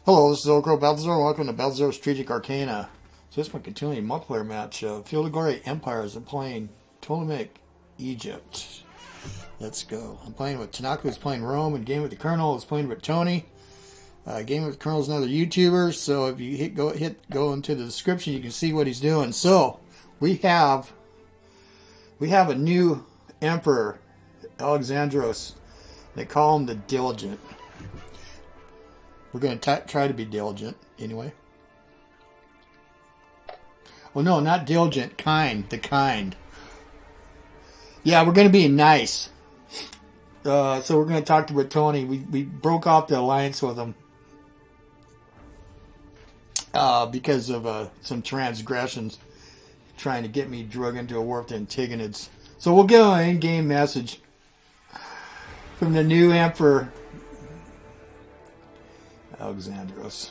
Hello, this is OldCrowBalthazor. Welcome to Balthazar Strategic Arcana. So this is my continuing multiplayer match. Field of Glory Empires are playing Ptolemaic Egypt. Let's go. I'm playing with Tanaka, who's playing Rome, and Game with the Colonel is playing with Britonae. Game with the Colonel is another YouTuber, so if you go into the description, you can see what he's doing. So we have a new emperor, Alexandros. They call him the Diligent. We're going to try to be diligent, anyway. Well, no, not diligent. Kind. The kind. Yeah, we're going to be nice. So we're going to talk to Britonae. We broke off the alliance with him. Because of some transgressions. Trying to get me drug into a war with the Tingintans. So we'll get an in-game message from the new emperor, Alexandros.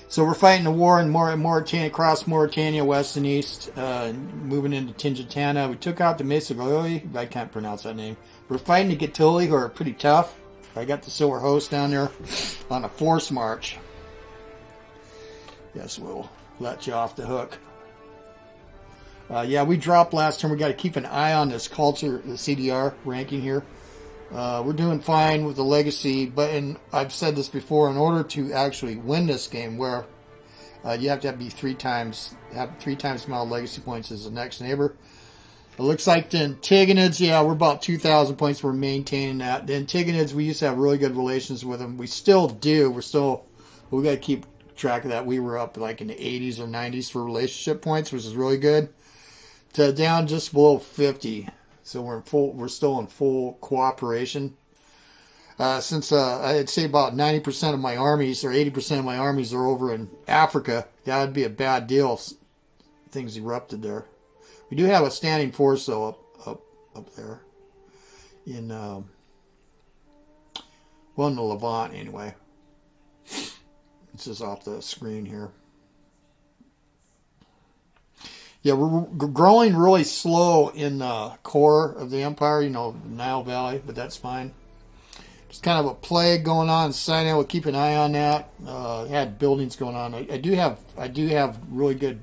So we're fighting the war in Mauritania, across Mauritania, west and east, moving into Tingintana. We took out the Gaetuli. I can't pronounce that name. We're fighting the Gaetuli, who are pretty tough. I got the Silver Host down there on a force march. Yes, we'll let you off the hook. Yeah, we dropped last turn. We got to keep an eye on this culture, the CDR ranking here. We're doing fine with the legacy, but I've said this before, in order to actually win this game, where you have to have three times the amount of legacy points as the next neighbor. It looks like the Tingintans, yeah, we're about 2,000 points. We're maintaining that. The Tingintans, we used to have really good relations with them. We still do. We got to keep track of that. We were up like in the 80s or 90s for relationship points, which is really good. To down just below 50. So we're still in full cooperation. Since I'd say about 90% of my armies, or 80% of my armies, are over in Africa, that would be a bad deal if things erupted there. We do have a standing force though up there in in the Levant anyway. This is off the screen here. Yeah, we're growing really slow in the core of the empire, Nile Valley, but that's fine. Just kind of a plague going on in Sinai. We'll keep an eye on that. Had buildings going on. I do have really good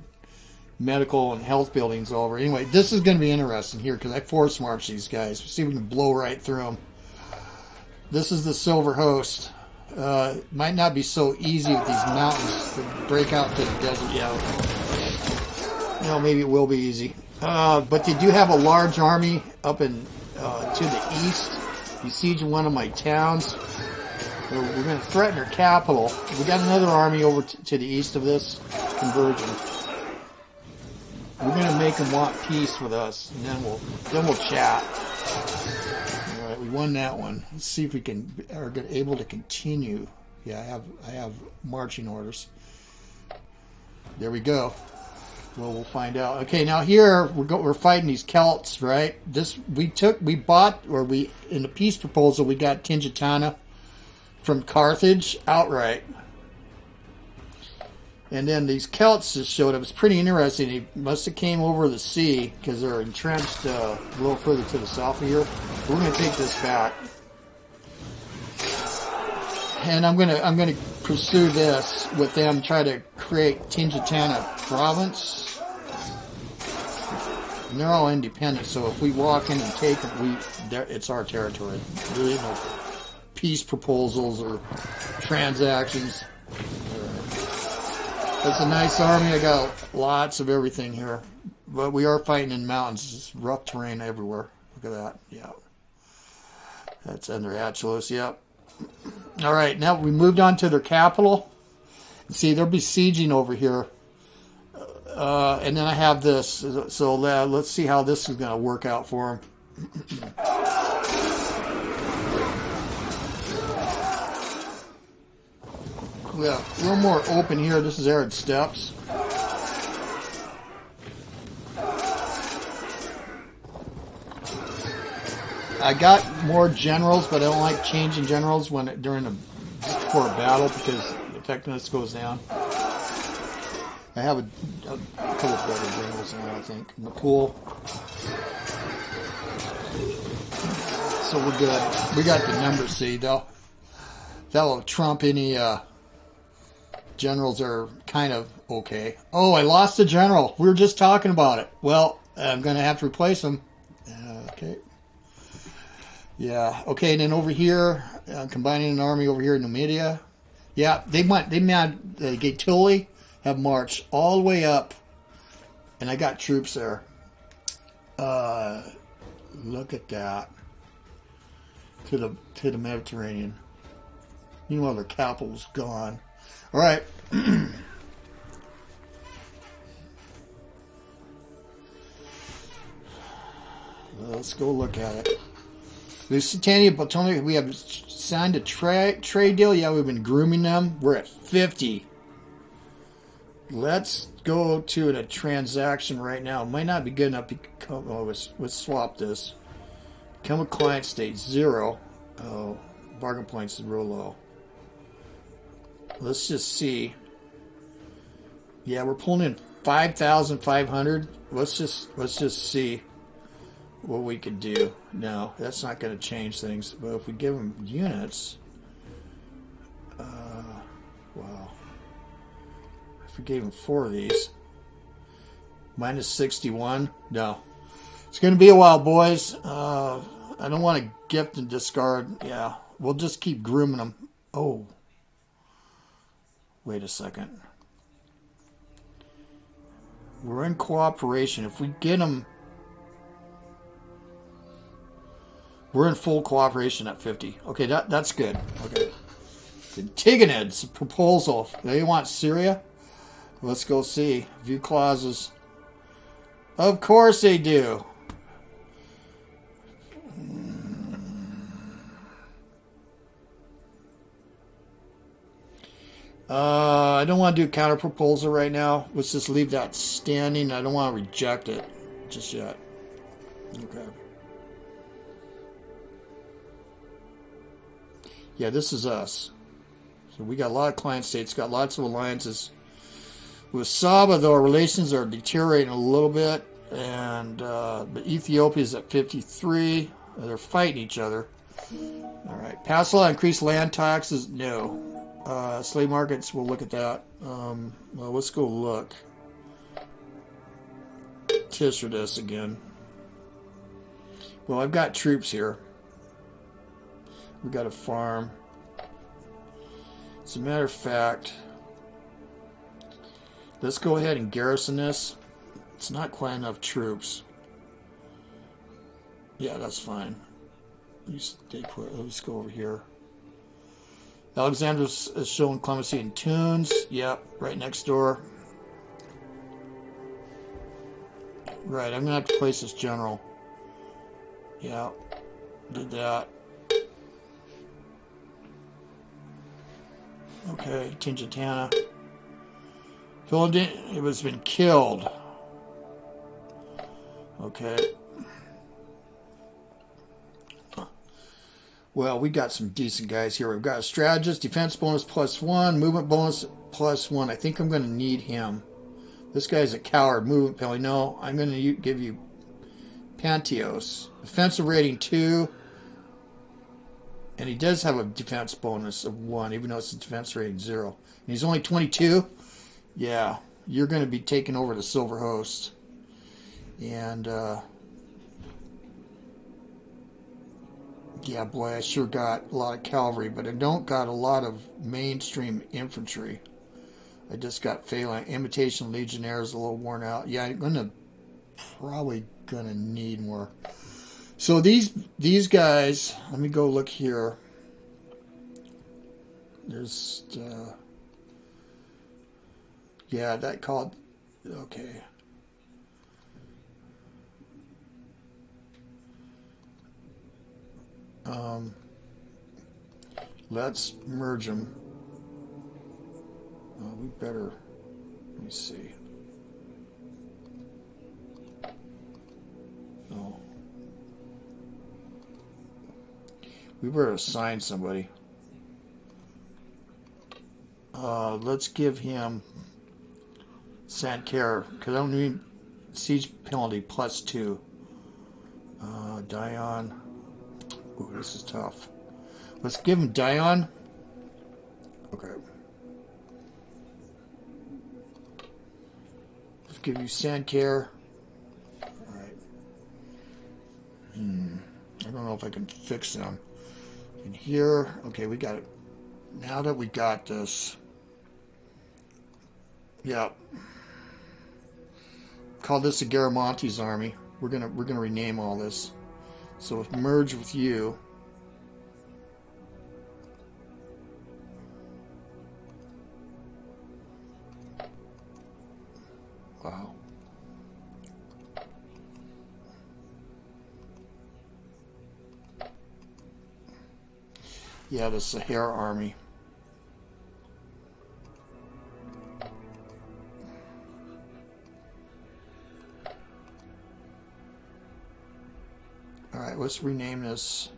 medical and health buildings all over. Anyway, this is going to be interesting here because I force march these guys. See if we can blow right through them. This is the Silver Host. Might not be so easy with these mountains to break out to the desert yet. Maybe it will be easy. But they do have a large army up to the east, besieging one of my towns. We're going to threaten their capital. We got another army over to the east of this conversion. We're going to make them want peace with us, and then we'll chat. All right, we won that one. Let's see if we are able to continue. Yeah, I have marching orders. There we go. Well, we'll find out. Okay, now here we're fighting these Celts, right? In the peace proposal we got Tingintana from Carthage outright, and then these Celts just showed up. It's pretty interesting. They must have came over the sea because they're entrenched a little further to the south of here. We're going to take this back, and I'm gonna pursue this with them. Try to create Tingintana Province. And they're all independent, so if we walk in and take them, it's our territory. There ain't no peace proposals or transactions. It's a nice army. I got lots of everything here. But we are fighting in mountains. It's rough terrain everywhere. Look at that. Yeah. That's under Achilles. Yep. All right, now we moved on to their capital. See, they're besieging over here. And then I have this, so let's see how this is going to work out for them. Yeah, a little more open here. This is arid steppes. I got more generals, but I don't like changing generals before a battle because the effectiveness goes down. I have a couple of better generals now, I think, in the pool. So we're good. We got the number seed, though. That will trump any generals are kind of okay. Oh, I lost a general. We were just talking about it. Well, I'm going to have to replace him. Okay. Yeah. Okay, and then over here, combining an army over here in Numidia. Yeah, they made Gaetuli have marched all the way up, and I got troops there. Look at that. To the Mediterranean. Meanwhile, their capital's gone. All right. Let's go look at it. Lusitania, Ptolemaic, we have signed a trade deal. Yeah, we've been grooming them. We're at 50. Let's go to a transaction right now. It might not be good enough to become. Oh, let's swap this. Become a client state 0. Oh, bargain points is real low. Let's just see. Yeah, we're pulling in 5,500. Let's just see what we could do. No, that's not going to change things. But if we give them units, wow. If we gave them 4 of these, minus 61. No, it's going to be a while, boys. I don't want to gift and discard. Yeah, we'll just keep grooming them. Oh, wait a second. We're in cooperation. If we get them, we're in full cooperation at 50. Okay, that's good. Okay. The Tingintana proposal. They want Syria? Let's go see. View clauses. Of course they do. I don't want to do counter proposal right now. Let's just leave that standing. I don't want to reject it just yet. Okay. Yeah, this is us. So we got a lot of client states, got lots of alliances. With Saba, though, our relations are deteriorating a little bit. And but Ethiopia's at 53. They're fighting each other. All right. Pass law, increase land taxes? No. Slave markets, we'll look at that. Well, let's go look. Tishradus again. Well, I've got troops here. We've got a farm. As a matter of fact, let's go ahead and garrison this. It's not quite enough troops. Yeah, that's fine. You stay put. Let's go over here. Alexandros is showing clemency in Tunes. Yep, right next door. Right, I'm going to have to place this general. Yeah, did that. Okay, Tingintana. It was been killed. Okay. Well, we got some decent guys here. We've got a strategist, defense bonus +1, movement bonus +1. I think I'm going to need him. This guy's a coward. Movement penalty. No, I'm going to give you Pantios. Offensive rating 2. And he does have a defense bonus of 1, even though it's a defense rating 0. And he's only 22. Yeah, you're going to be taking over the Silver Host. And, yeah, boy, I sure got a lot of cavalry, but I don't got a lot of mainstream infantry. I just got phalanx. Imitation legionnaires a little worn out. Yeah, I'm probably gonna need more. So these guys, let me go look here. There's yeah, that called okay. Let's merge them. We better, let me see. Oh. We better assign somebody. Let's give him Sancerre, because I don't need siege penalty +2. Dion. Ooh, this is tough. Let's give him Dion. Okay. Let's give you sand care. Alright. I don't know if I can fix them. In here, okay, we got it. Now that we got this, yeah, call this a Garamontes army. We're gonna rename all this. So if merge with you, wow. Yeah, the Sahara army. All right, let's rename this.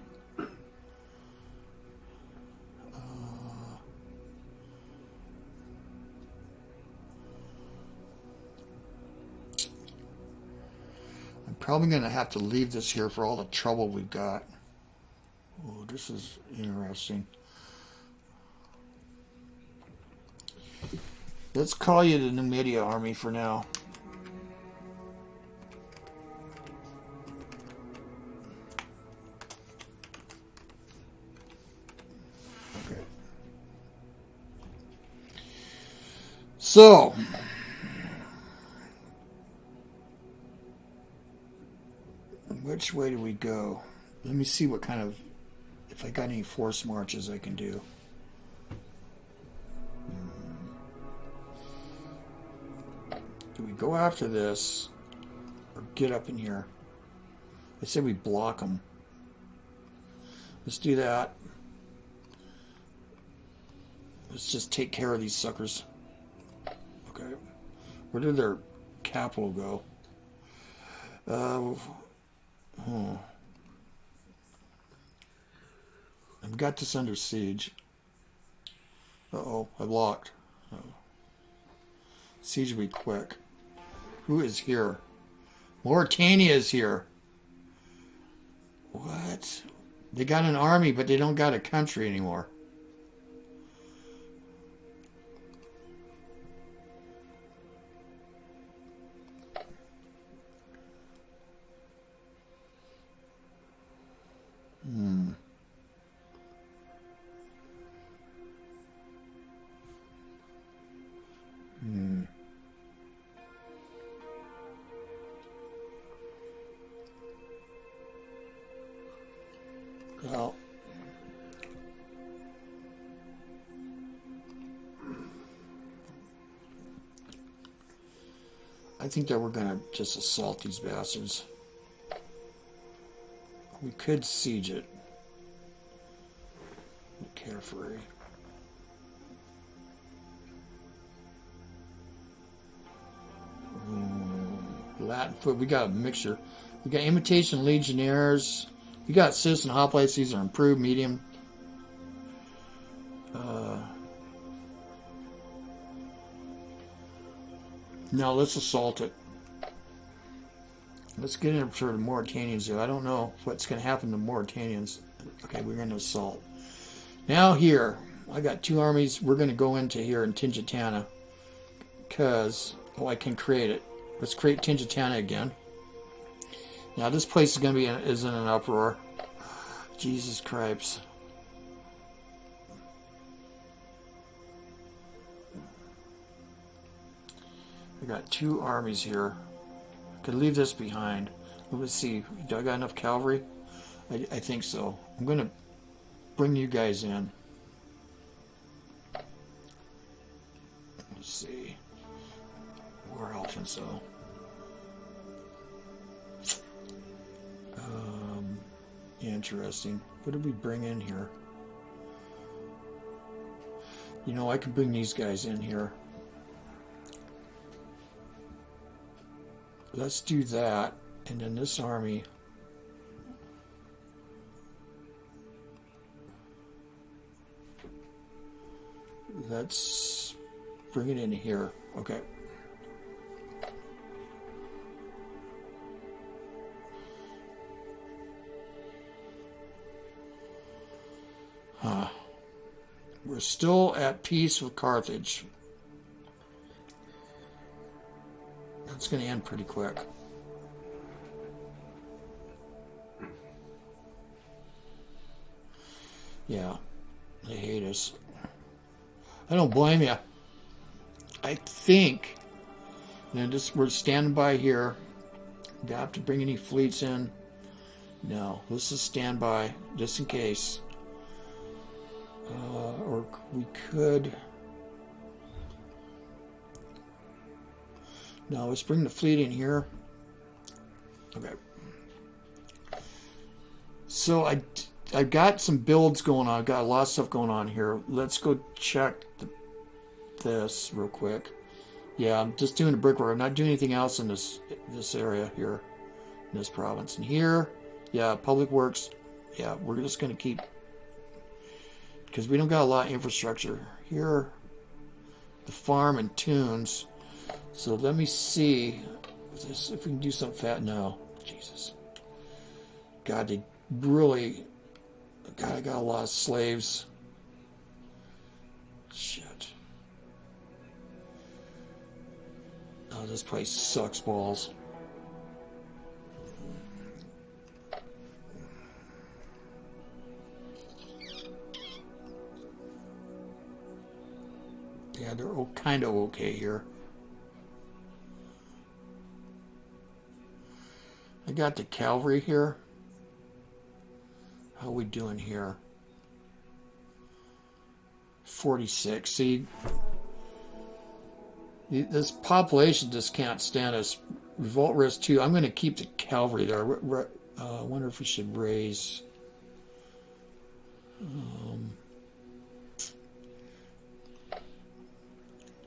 I'm probably going to have to leave this here for all the trouble we've got. Oh, this is interesting. Let's call you the Numidia army for now. Okay. So, which way do we go? Let me see what kind of, if I got any force marches I can do. Do we go after this or get up in here? I said we block them. Let's do that. Let's just take care of these suckers. Okay. Where did their capital go? I've got this under siege. Uh-oh, I blocked. Siege will be quick. Who is here? Mauritania is here. What? They got an army, but they don't got a country anymore. Well, I think that we're going to just assault these bastards. We could siege it. Carefree. Latin foot. We got a mixture. We got imitation legionnaires. We got citizen hoplites. These are improved, medium. Now let's assault it. Let's get into the Mauritanians here. I don't know what's going to happen to Mauritanians. Okay, we're going to assault. Now here, I got two armies. We're going to go into here in Tingintana. Because, oh, I can create it. Let's create Tingintana again. Now this place is going to be is in an uproar. Jesus Christ. We got two armies here. I could leave this behind. Let's see. Do I got enough cavalry? I think so. I'm going to bring you guys in. Let's see. War Elfin, so. Interesting. What did we bring in here? You know, I can bring these guys in here. Let's do that. And then this army. Let's bring it in here. Okay. We're still at peace with Carthage. That's going to end pretty quick. Yeah, they hate us. I don't blame you. I think, we're standing by here. Do I have to bring any fleets in? No, let's just stand by just in case. Or we could. No, let's bring the fleet in here. Okay. So I've got some builds going on. I've got a lot of stuff going on here. Let's go check this real quick. Yeah, I'm just doing the brickwork. I'm not doing anything else in this area here, in this province. And here, yeah, public works. Yeah, we're just going to keep, because we don't got a lot of infrastructure. Here, the farm and tunes. So let me see if we can do something fat. No, Jesus. God, they really... God, I got a lot of slaves. Shit. Oh, this place sucks balls. Yeah, they're kind of okay here. I got the cavalry here. How are we doing here? 46. See, this population just can't stand us. Revolt risk 2. I'm going to keep the cavalry there. I wonder if we should raise. Let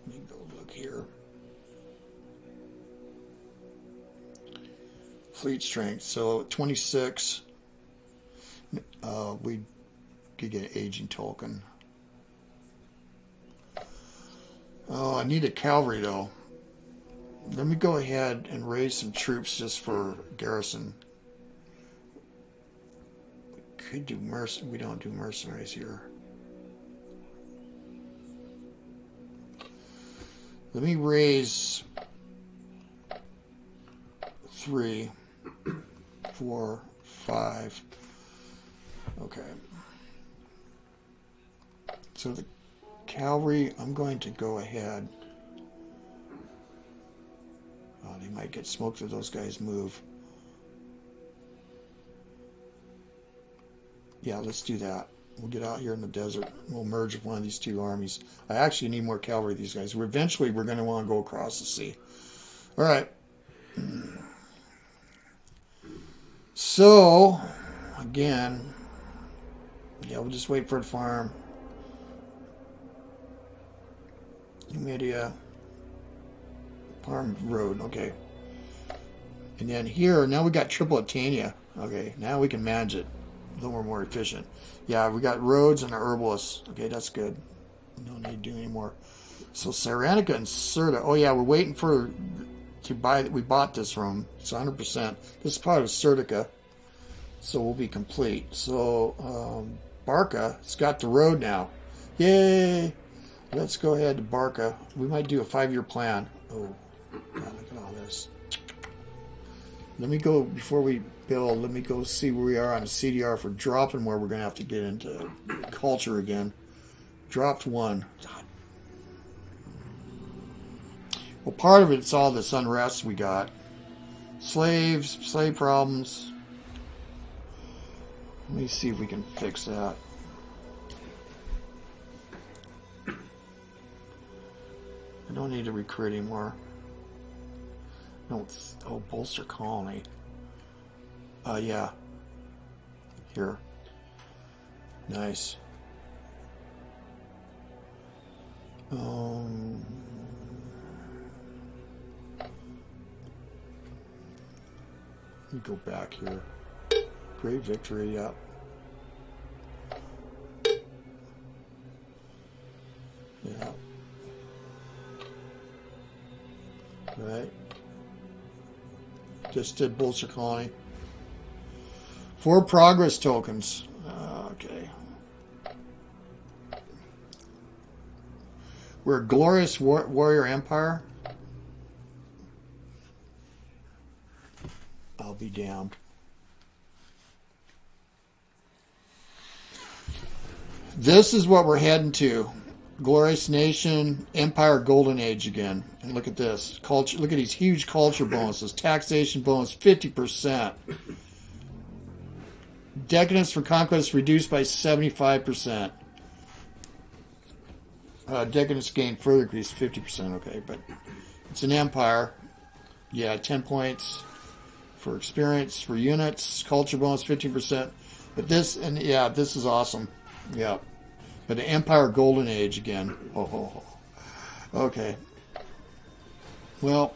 me go look here. Fleet strength. So 26. We could get an aging token. Oh, I need a cavalry though. Let me go ahead and raise some troops just for garrison. We could do we don't do mercenaries here. Let me raise 3, 4, 5. Okay. So the cavalry, I'm going to go ahead. Oh, they might get smoked if those guys move. Yeah, let's do that. We'll get out here in the desert. We'll merge with one of these two armies. I actually need more cavalry, these guys. Eventually, we're going to want to go across the sea. All right. So, again, yeah, we'll just wait for the farm. Numidia. Farm road, okay. And then here, now we got Tripletania. Okay, now we can manage it. A little more efficient. Yeah, we got roads and herbalists. Okay, that's good. No need to do any more. So Cyrenaica and Serta. Oh yeah, we're waiting to buy. We bought this from. It's 100%. This is part of Sertica, so we'll be complete. So Barca, it's got the road now. Yay! Let's go ahead to Barca. We might do a 5-year plan. Oh, God, look at all this. Let me go, before we build, let me go see where we are on a CDR for dropping, where we're going to have to get into culture again. Dropped 1. Well, part of it's all this unrest we got. Slaves, slave problems. Let me see if we can fix that. I don't need to recruit anymore. No, oh, bolster colony. Yeah. Here. Nice. Let me go back here. Great victory, yeah. Yeah. Right. Just did bolster colony. 4 progress tokens. Okay. We're a glorious warrior empire. I'll be damned. This is what we're heading to. Glorious nation, empire, golden age again. And look at this. Culture. Look at these huge culture bonuses. Taxation bonus, 50%. Decadence for conquest reduced by 75%. Decadence gain further increased 50%. Okay, but it's an empire. Yeah, 10 points for experience, for units. Culture bonus, 15%. But this, and yeah, this is awesome. Yeah. But the Empire Golden Age again. Oh. Okay. Well,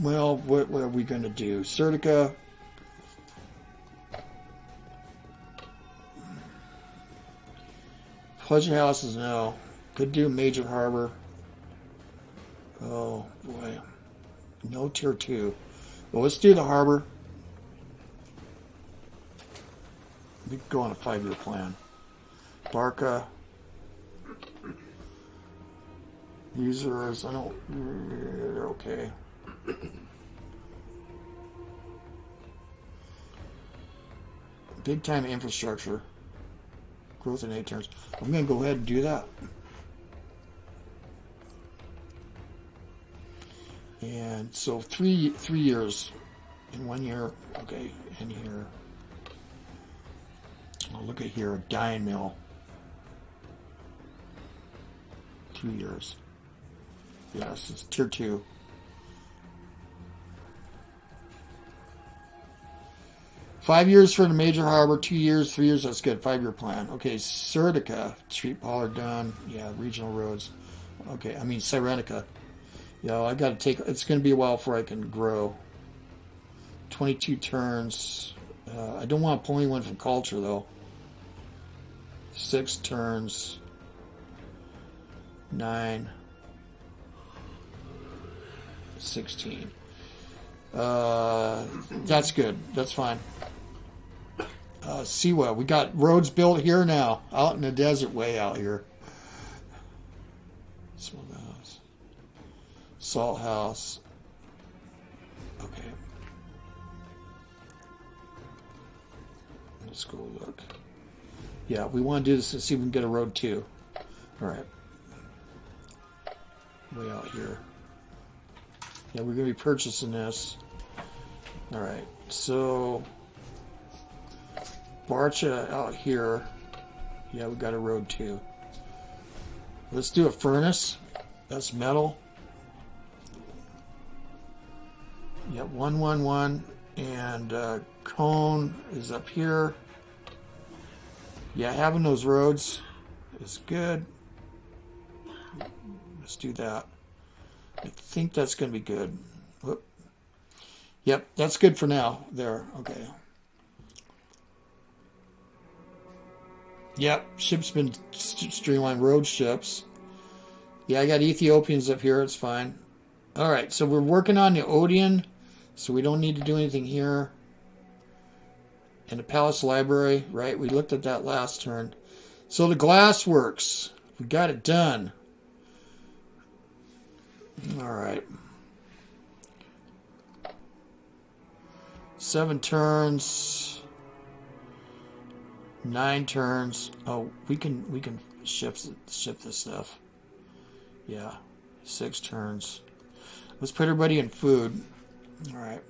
what are we going to do? Sertica. Pleasure houses, no. Could do Major Harbor. Oh, boy. No tier 2. Well, let's do the harbor. We could go on a 5-year plan. Barca. Users, I don't... They're okay. Big time infrastructure. Growth in 8 turns. I'm going to go ahead and do that. And so 3 years in 1 year. Okay, in here. Oh, look at here, a dyeing mill. 2 years. Yes, it's tier 2. Five years for the major harbor, 2 years, 3 years, that's good. 5-year plan. Okay, Sertica, street Pollard done. Yeah, regional roads. Okay, I mean Cyrenica. Yeah, I got to take, it's going to be a while before I can grow. 22 turns. I don't want to pull anyone from culture, though. 6 turns. 9. 16. That's good. That's fine. Siwa, we got roads built here now, out in the desert way out here. Smoke house. Salt house. Okay. Let's go look. Yeah, we want to do this and see if we can get a road too. Alright. Way out here. Yeah, we're going to be purchasing this. Alright, so Barcha out here. Yeah, we got a road too. Let's do a furnace. That's metal. Yeah, 111. And cone is up here. Yeah, having those roads is good. Let's do that. I think that's going to be good. Whoop. Yep, that's good for now. There, okay. Yep, ships been streamlined. Road ships. Yeah, I got Ethiopians up here. It's fine. All right, so we're working on the Odeon, so we don't need to do anything here. And the Palace Library, right? We looked at that last turn. So the glass works. We got it done. All right. 7 turns. 9 turns. Oh, we can ship this stuff. Yeah. 6 turns. Let's put everybody in food. All right.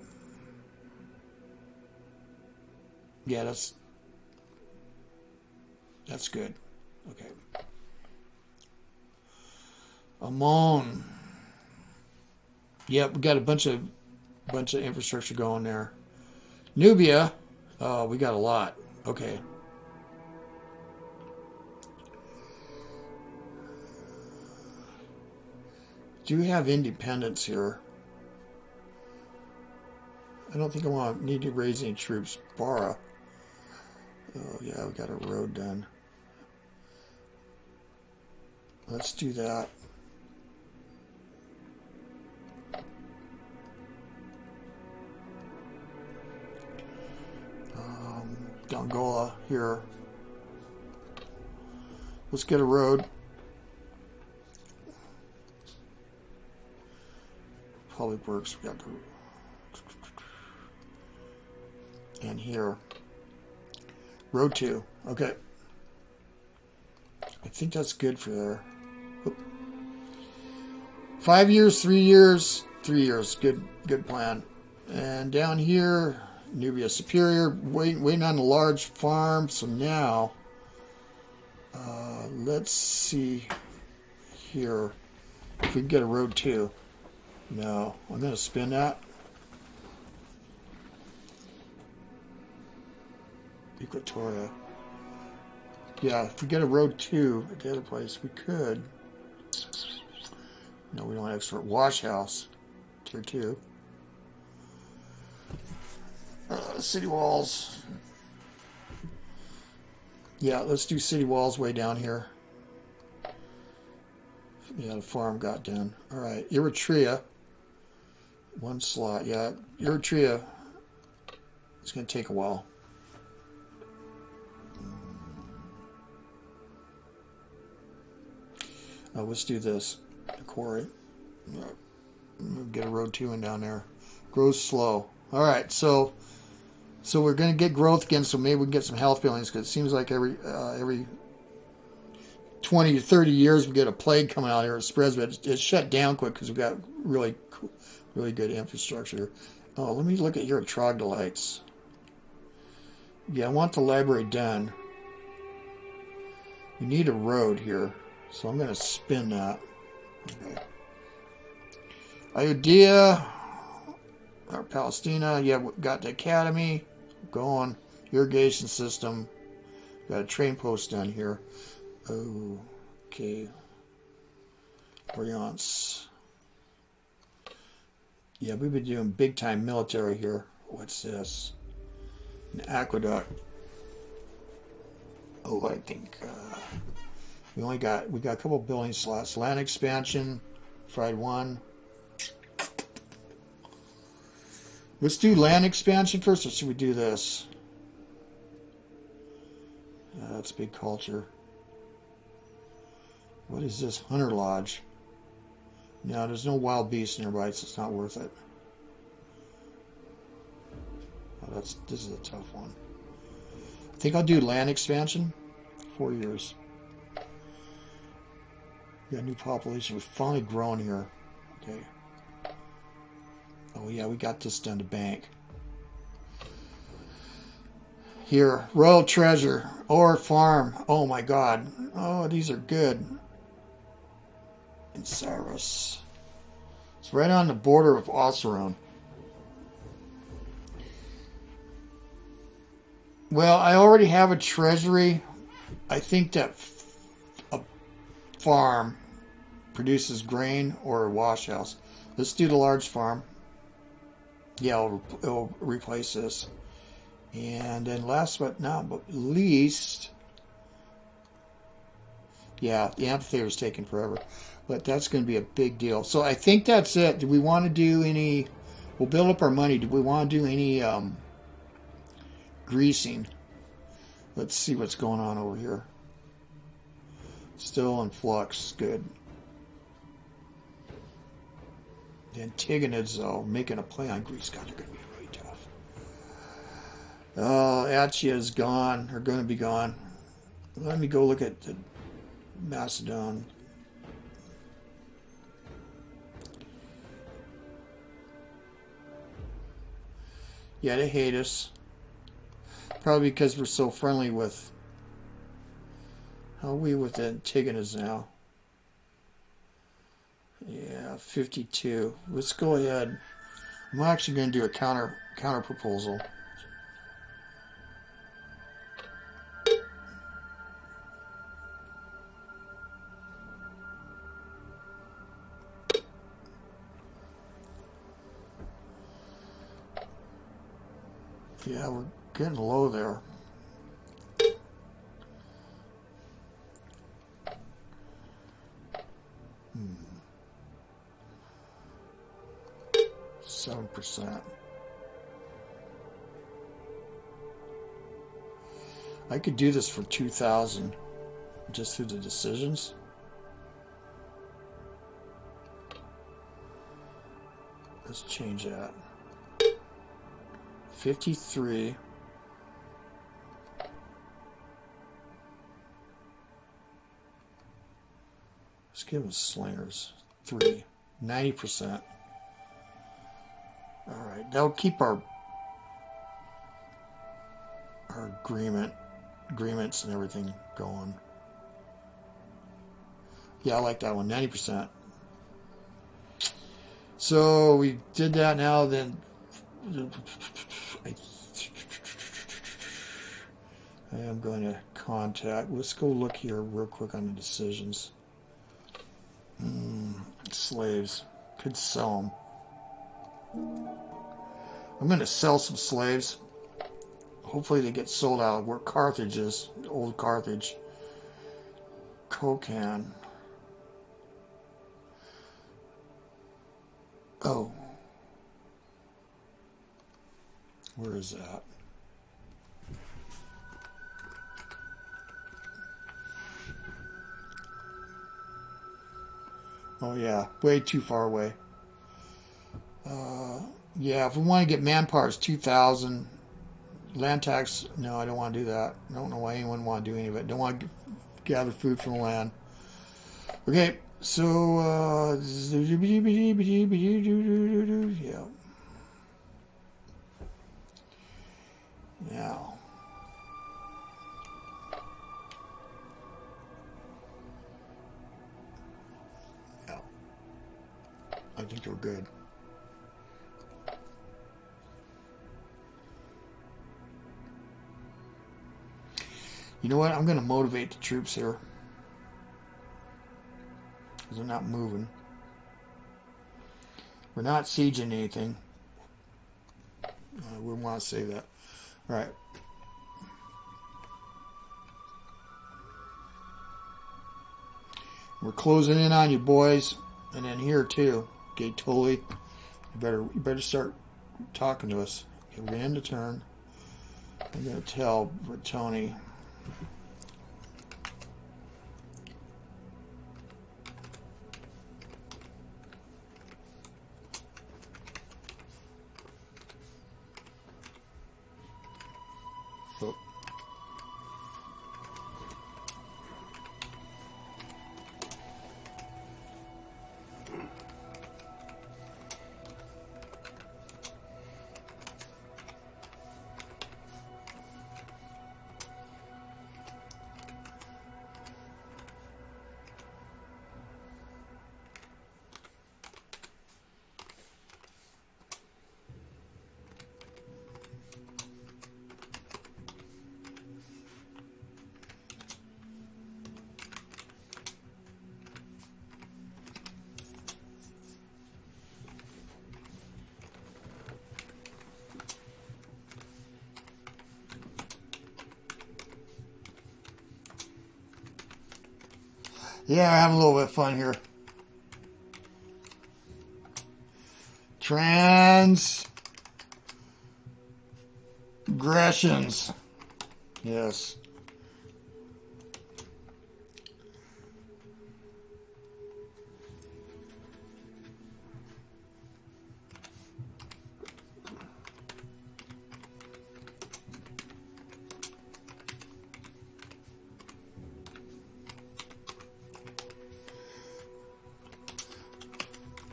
Yeah, that's good. Okay. Amon. Yep, we got a bunch of infrastructure going there. Nubia. Oh, we got a lot. Okay. Do we have independence here? I don't think I need to raise any troops. Bara. Oh, yeah, we got a road done. Let's do that. Dongola here. Let's get a road. Public Works. We got the, and here. Road 2. Okay. I think that's good for there. Oop. 5 years, 3 years, 3 years. Good plan. And down here, Nubia Superior, waiting on a large farm. So now, let's see here if we can get a road 2. No, I'm going to spin that. Equatoria. Yeah, if we get a road 2 at the other place, we could. No, we don't have extra. Wash House, tier 2. City walls. Yeah, let's do city walls way down here. Yeah, the farm got done. All right, Eritrea. 1 slot. Yeah, Eritrea. It's going to take a while. Let's do this. The quarry. We'll get a road 2 in down there. Grows slow. All right, so we're going to get growth again. So maybe we can get some health buildings because it seems like every 20 to 30 years we get a plague coming out here. It spreads, but it's shut down quick because we've got really good infrastructure. Oh, let me look at your troglodytes. Yeah, I want the library done. We need a road here. So I'm going to spin that. Okay. Iudea, or Palestina. Yeah, we got the academy going. Irrigation system. Got a train post down here. Oh, okay. Orleans. Yeah, we've been doing big time military here. What's this? An aqueduct. Oh, I think. We got a couple building slots. Land expansion, fried 1. Let's do land expansion first, or should we do this? That's big culture. What is this? Hunter Lodge. No, there's no wild beasts nearby, so it's not worth it. Oh, this is a tough one. I think I'll do land expansion. 4 years. We got a new population. We're finally growing here. Okay. Oh yeah, we got this done to bank. Here, royal treasure or farm. Oh my God. Oh, these are good. In Cyrus. It's right on the border of Osirone. Well, I already have a treasury. I think that a farm produces grain or a wash house. Let's do the large farm. Yeah, it'll replace this. And then last but not least, yeah, the amphitheater is taking forever. But that's going to be a big deal. So I think that's it. Do we want to do any... We'll build up our money. Do we want to do any greasing? Let's see what's going on over here. Still in flux. Good. The Antagonids, though, making a play on Greece. God, they're going to be really tough. Oh, Achia is gone. Or going to be gone. Let me go look at the Macedon. Yeah, they hate us. Probably because we're so friendly with... How are we with the Antagonids now? Yeah, 52. Let's go ahead. I'm actually going to do a counter proposal. Yeah, we're getting low there. Hmm. 7%. I could do this for 2,000 just through the decisions. Let's change that. 53. Let's give them slingers. 3. 90%. Alright, that'll keep our agreements and everything going. Yeah, I like that one. 90%. So we did that now, then I am going to contact. Let's go look here real quick on the decisions. Slaves. Could sell them. I'm going to sell some slaves. Hopefully they get sold out where Carthage is. Old Carthage. Kokan. Oh. Where is that? Oh yeah, way too far away. Yeah, if we want to get manpower, it's 2,000. Land tax, no, I don't want to do that. I don't know why anyone would want to do any of it. Don't want to gather food from the land. Okay, so, yeah. Now. Yeah. I think we're good. You know what? I'm going to motivate the troops here. Because they're not moving. We're not sieging anything. We want to say that. All right. We're closing in on you, boys. And then here, too. Gaetuli. You better start talking to us. Okay, we're going to end the turn. I'm going to tell Britonae. Yeah, we're having a little bit of fun here. Transgressions. Yes.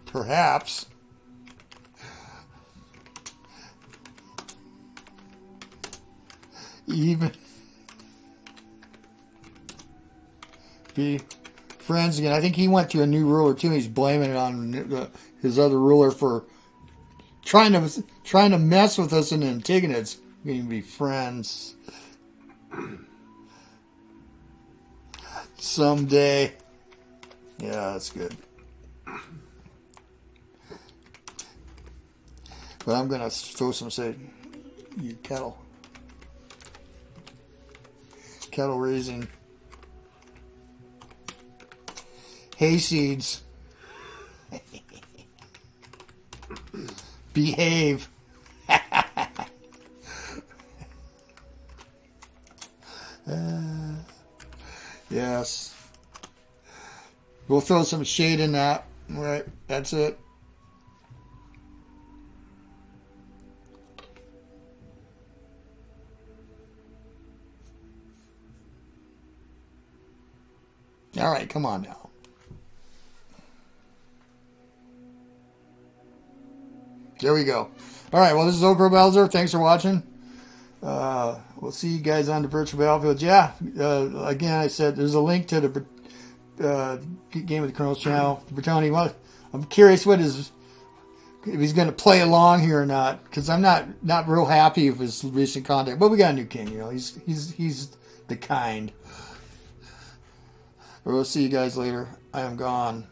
Perhaps. Even be friends again. I think he went to a new ruler too. He's blaming it on his other ruler for trying to mess with us in the Antigonids. We can be friends someday. Yeah, that's good. But I'm going to throw some, say, you cattle raising. Hay seeds. Behave. Yes. We'll throw some shade in that. All right, that's it. All right, come on now. There we go. All right, well, this is OldCrowBalthazor. Thanks for watching. We'll see you guys on the virtual battlefield. Yeah, again, I said there's a link to the Game of the Colonels channel. Britonae, well, I'm curious if he's going to play along here or not, because I'm not real happy with his recent conduct. But we got a new king, you know. He's the kind. We'll see you guys later. I am gone.